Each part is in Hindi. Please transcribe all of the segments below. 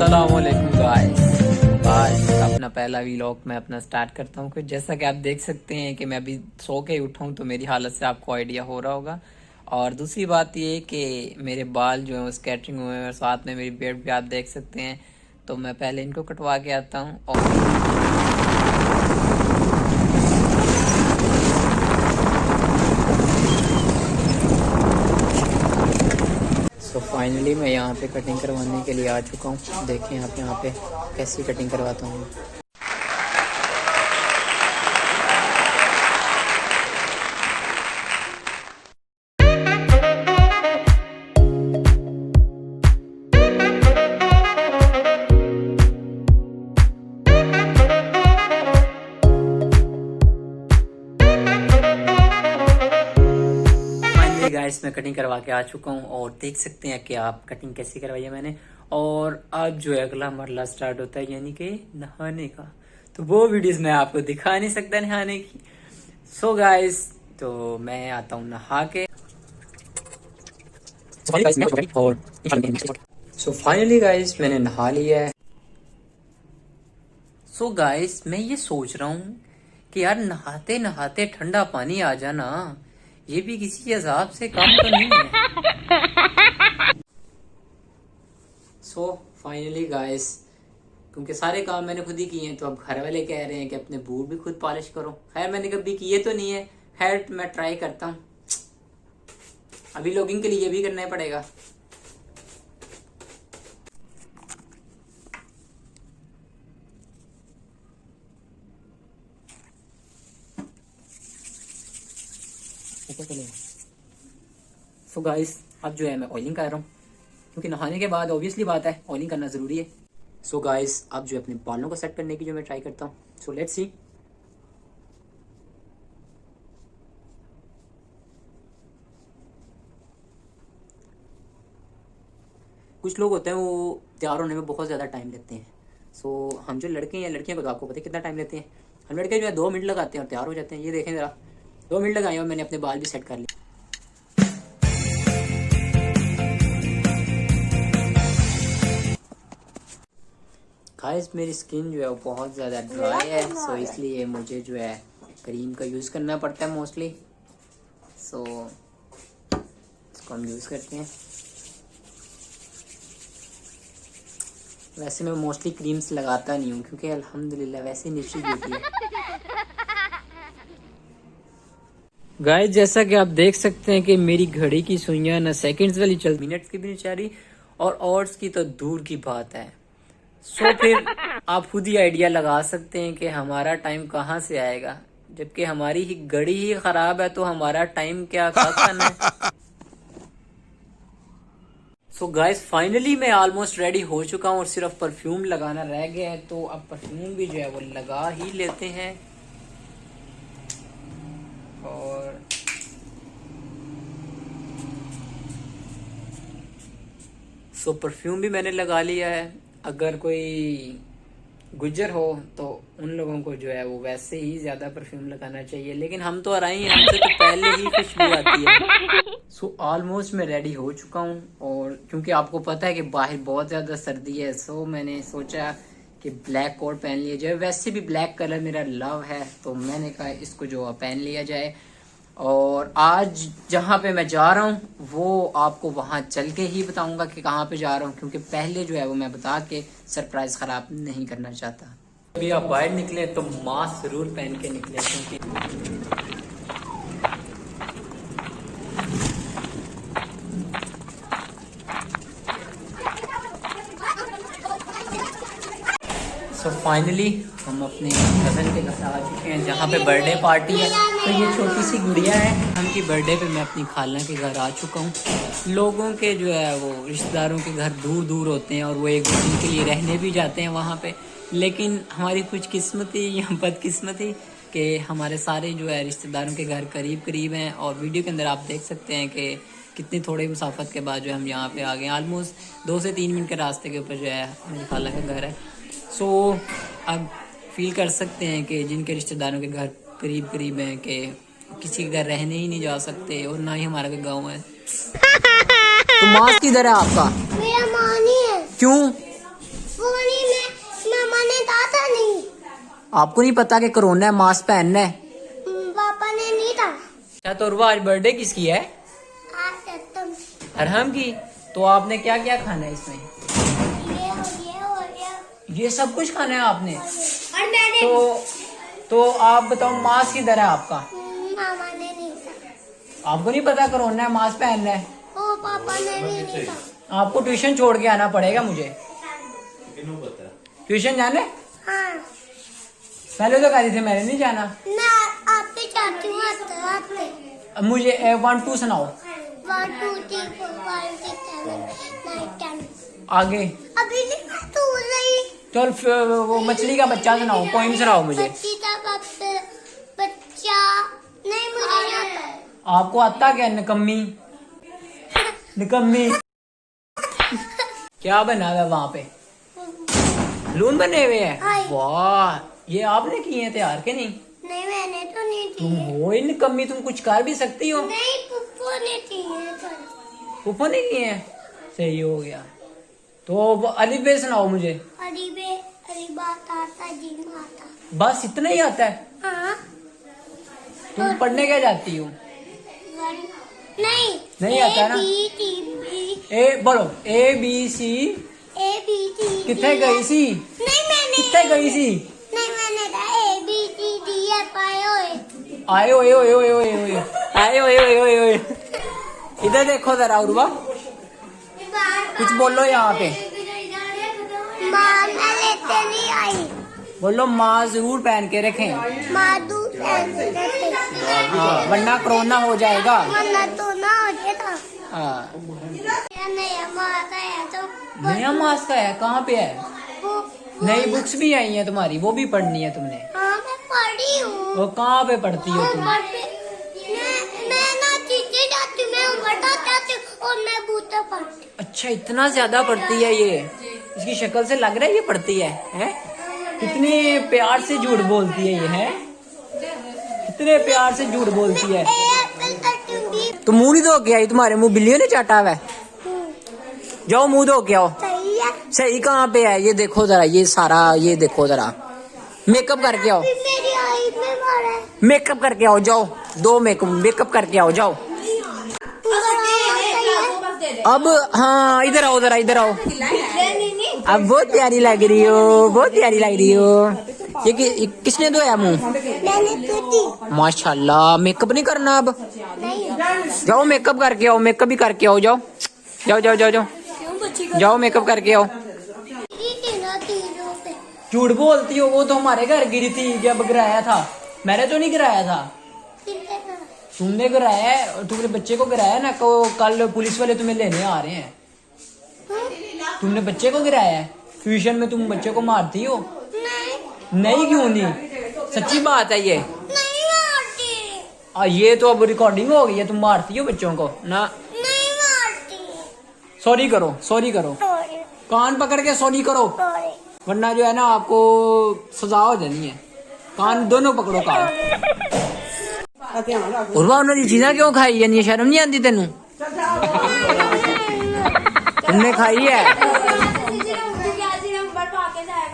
अस्सलामुअलैकुम गाइस। आज अपना पहला व्लॉग मैं अपना स्टार्ट करता हूँ। कुछ जैसा कि आप देख सकते हैं कि मैं अभी सो के उठा हूँ, तो मेरी हालत से आपको आइडिया हो रहा होगा। और दूसरी बात ये कि मेरे बाल जो हैं वो स्कैटरिंग हुए हैं और साथ में मेरी बियर्ड भी आप देख सकते हैं। तो मैं पहले इनको कटवा के आता हूँ और तो फाइनली मैं यहाँ पे कटिंग करवाने के लिए आ चुका हूँ। देखें आप यहाँ पे कैसी कटिंग करवाता हूँ। गाइस मैं कटिंग करवा के आ चुका हूँ और देख सकते हैं कि आप कटिंग कैसी करवाई है मैंने। और अब जो है अगला मरला स्टार्ट होता है, यानी कि नहाने का। तो वो वीडियोस मैं आपको दिखा नहीं सकता नहाने की। सो गाइस तो मैं आता हूँ नहा के। सो फाइनली गाइस मैंने नहा लिया है। सो गाइस मैं ये सोच रहा हूँ कि यार नहाते नहाते ठंडा पानी आ जाना, ये भी किसी अजाब से कम तो नहीं है। सो फाइनली गाइस, क्योंकि सारे काम मैंने खुद ही किए हैं, तो अब घर वाले कह रहे हैं कि अपने बूट भी खुद पॉलिश करो। खैर मैंने कभी किए तो नहीं है, खैर मैं ट्राई करता हूँ। अभी लॉगिंग के लिए ये भी करना ही पड़ेगा। सो गाइस अब जो है मैं ऑयलिंग कर रहा हूँ, क्योंकि नहाने के बाद ऑब्वियसली बात है ऑयलिंग करना जरूरी है। सो गाइस अब जो है अपने बालों को सेट करने की जो मैं ट्राई करता हूँ। So let's see. कुछ लोग होते हैं वो तैयार होने में बहुत ज़्यादा टाइम लेते हैं। सो हम जो लड़के हैं लड़कियां को तो आपको पता है कितना टाइम लेते हैं। हम लड़के जो है 2 मिनट लगाते हैं और तैयार हो जाते हैं। ये देखें ज़रा, 2 मिनट लगाए और मैंने अपने बाल भी सेट कर लिए। गाइस मेरी स्किन जो है वो बहुत ज़्यादा ड्राई है, सो इसलिए मुझे जो है क्रीम का यूज़ करना पड़ता है मोस्टली। सो इसको हम यूज़ करते हैं। वैसे मैं मोस्टली क्रीम्स लगाता नहीं हूँ, क्योंकि अल्हम्दुलिल्लाह वैसे निशी ब्यूटी है। गाइस जैसा कि आप देख सकते हैं कि मेरी घड़ी की सुइयां ना सेकंड्स वाली चल, मिनट्स की भी नहीं चल रही और आवर्स की तो दूर की बात है। सो फिर आप खुद ही आइडिया लगा सकते हैं कि हमारा टाइम कहाँ से आएगा, जबकि हमारी ही घड़ी ही खराब है, तो हमारा टाइम क्या करना है। सो गाइस फाइनली मैं ऑलमोस्ट रेडी हो चुका हूँ और सिर्फ परफ्यूम लगाना रह गया है। तो अब परफ्यूम भी जो है वो लगा ही लेते हैं। और सो परफ्यूम भी मैंने लगा लिया है। अगर कोई गुज्जर हो तो उन लोगों को जो है वो वैसे ही ज्यादा परफ्यूम लगाना चाहिए, लेकिन हम तो आराई हैं, हमसे तो पहले ही खुशबू आती है। सो ऑलमोस्ट मैं रेडी हो चुका हूँ और क्योंकि आपको पता है कि बाहर बहुत ज्यादा सर्दी है, सो मैंने सोचा कि ब्लैक कोट पहन लिया जाए। वैसे भी ब्लैक कलर मेरा लव है, तो मैंने कहा इसको जो है पहन लिया जाए। और आज जहाँ पे मैं जा रहा हूँ वो आपको वहाँ चल के ही बताऊंगा कि कहाँ पे जा रहा हूँ, क्योंकि पहले जो है वो मैं बता के सरप्राइज खराब नहीं करना चाहता। अभी आप बाहर निकले तो मास्क जरूर पहन के निकले, क्योंकि सो फाइनली हम अपने कज़न के घर आ चुके हैं, जहाँ पे बर्थडे पार्टी है। तो ये छोटी सी गुड़िया है, उनकी बर्थडे पे मैं अपनी खाला के घर आ चुका हूँ। लोगों के जो है वो रिश्तेदारों के घर दूर दूर होते हैं और वो एक दिन के लिए रहने भी जाते हैं वहाँ पे। लेकिन हमारी खुशकिस्मती या बदकिस्मती कि हमारे सारे जो है रिश्तेदारों के घर करीब करीब हैं। और वीडियो के अंदर आप देख सकते हैं कि कितनी थोड़ी मुसाफत के बाद जो हम यहाँ पे आ गए। ऑलमोस्ट 2 से 3 मिनट के रास्ते के ऊपर जो है मेरी खाला का घर है। सो अब फील कर सकते हैं कि जिनके रिश्तेदारों के घर करीब करीब हैं कि किसी के घर रहने ही नहीं जा सकते, और ना ही हमारा कोई गाँव है। तो मास्क किधर है आपका? मेरा मानी है। क्यों? आपको नहीं पता कि कोरोना है, मास्क पहनना है? पापा ने नहीं था। अच्छा तो उर्वा, आज बर्थडे किसकी है? आज तुम अरहम की। तो आपने क्या क्या खाना है इसमें? ये सब कुछ खाना है आपने? और मैंने तो आप बताओ, मास्क किधर है आपका? मामा ने नहीं था। आपको नहीं पता कोरोना है, मास्क पहनना है? ओ पापा ने भी नहीं था। आपको ट्यूशन छोड़ के आना पड़ेगा मुझे। ट्यूशन जाने? हाँ पहले तो कह रही थी मैंने नहीं जाना। मैं आपके चाहती हूँ आते। अब मुझे 1 2 सुनाओ। 1 2 3 4 5 6 7 8 9 10। आगे अभी नहीं मैं तो रही। चल वो मछली का बच्चा सुनाओ, पोइम सुनाओ मुझे। बच्ची का बच्चा नहीं, मुझे नहीं आता। आपको आता क्या? निकम्मी निकम्मी। क्या बना हुआ है वहाँ पे? लून बने हुए हैं? हाय। वाह, ये आपने किए हैं तैयार के नहीं? नहीं मैंने तो नहीं तुम की। हो ही निकम्मी, तुम कुछ कर भी सकती हो। नहीं पुप्पो ने की है। फूफो ने किए हैं? सही हो गया। तो वो अलिफ बे सुनाओ मुझे। अरीबा ताता जी माता। बस इतना ही आता है? हाँ तुम पढ़ने क्या जाती हो? नहीं नहीं आता ना? ए बोलो, ABC। कितने गई सी? नहीं मैंने कितने गई सी? नहीं मैंने कहा ABCDF आए ओए ओए ओए ओए ओए आए ओए ओए ओए ओए। इधर देखो जरा उर्वा, कुछ बोलो यहाँ पे। माँ मैं लेते नहीं आई। बोलो माँ जरूर पहन के रखें। माँ दूध ऐसे देते। हाँ, वरना कोरोना हो जाएगा। वरना तो ना हो जाता। हाँ। नया माता है तो नया मास्क है? कहाँ पे है? वो नई बुक्स भी आई हैं तुम्हारी, वो भी पढ़नी है तुमने? हाँ मैं पढ़ी हूँ। वो कहाँ पे पढ़ती हो तुम? मैं ना चीजें जाती हूँ, मैं उमरता जाती हूँ और मैं बूता पढ़ती। अच्छा, इतना ज्यादा पढ़ती है ये? इसकी शक्ल से लग रहा है ये पढ़ती है, हैं? कितने प्यार से झूठ बोलती है ये, है? कितने प्यार से झूठ बोलती है। तो मुंह नहीं धो के आई? तुम्हारे मुंह बिल्लियों ने चाटा हुआ है? जाओ मुंह धो के आओ। सही है। सही कहाँ पे है? ये देखो जरा, ये सारा ये देखो जरा। मेकअप करके आओ। मेरी आई में मारा है। मेकअप करके आओ, जाओ। 2 मेकअप करके आओ, जाओ। अब हाँ, इधर आओ जरा, इधर आओ। अब बहुत प्यारी लग रही हो, बहुत प्यारी लग रही हो। ये किसने धोया मुंह? मैंने पीती। माशाल्लाह। मेकअप नहीं करना अब? नहीं। जाओ मेकअप करके आओ, मेकअप भी करके आओ, जाओ जाओ जाओ जाओ जाओ जाओ मेकअप करके आओ। झूठ बोलती हो, वो तो हमारे घर गिरी थी जब गिराया था। मैंने तो नहीं गिराया था, तुमने गिराया है। और तुम्हारे बच्चे को गिराया ना, को कल पुलिस वाले तुम्हें लेने आ रहे हैं। तुमने बच्चे को गिराया है ट्यूशन में? तुम बच्चे को मारती हो? नहीं क्यों नहीं? सच्ची बात है ये? नहीं मारती। ये तो अब रिकॉर्डिंग हो गई है, तुम मारती हो बच्चों को ना? नहीं मारती। सॉरी करो, सॉरी करो, कान पकड़ के सॉरी करो, वरना जो है ना आपको सजा हो जानी है। कान दोनों पकड़ो, कान। उर्वा उन्होंने चीज़ा क्यों खाई है? नहीं शर्म नहीं आती तेनू? तुमने खाई है?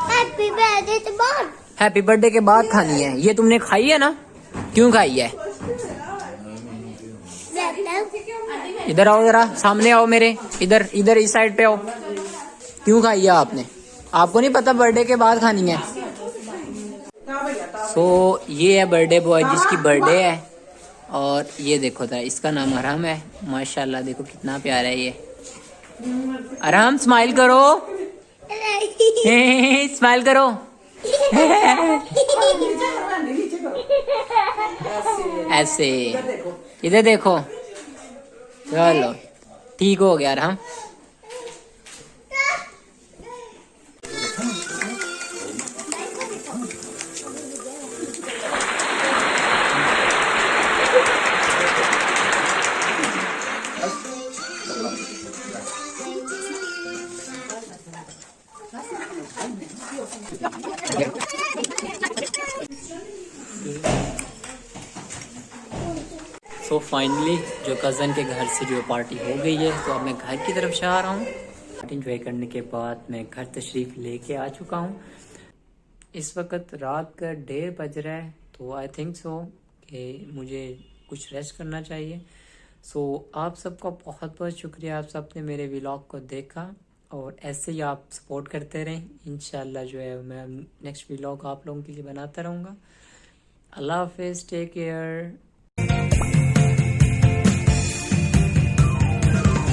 हैप्पी बर्थडे के बाद। हैप्पी बर्थडे के बाद खानी है? ये तुमने खाई है ना? क्यों खाई है? इधर आओ जरा, सामने आओ मेरे, इधर इधर इस साइड पे आओ। क्यों खाई है आपने? आपको नहीं पता बर्थडे के बाद खानी है? ये है बर्थडे बॉय जिसकी बर्थडे है। और ये देखो जरा, इसका नाम अरहम है। माशाल्लाह देखो कितना प्यारा है ये। अरहम स्माइल करो, स्माइल करो। ऐसे इधर देखो। चलो ठीक हो गया अरहम। सो फाइनली जो कज़न के घर से जो पार्टी हो गई है, तो अब मैं घर की तरफ से आ रहा हूँ। पार्टी एंजॉय करने के बाद मैं घर तशरीफ़ लेके आ चुका हूँ। इस वक्त रात का 1:30 बज रहा है, तो आई थिंक सो कि मुझे कुछ रेस्ट करना चाहिए। सो आप सबका बहुत बहुत शुक्रिया, आप सब ने मेरे व्लॉग को देखा और ऐसे ही आप सपोर्ट करते रहें। इंशाल्लाह जो है मैं नेक्स्ट व्लॉग आप लोगों के लिए बनाता रहूँगा। अल्लाह हाफिज़, टेक केयर।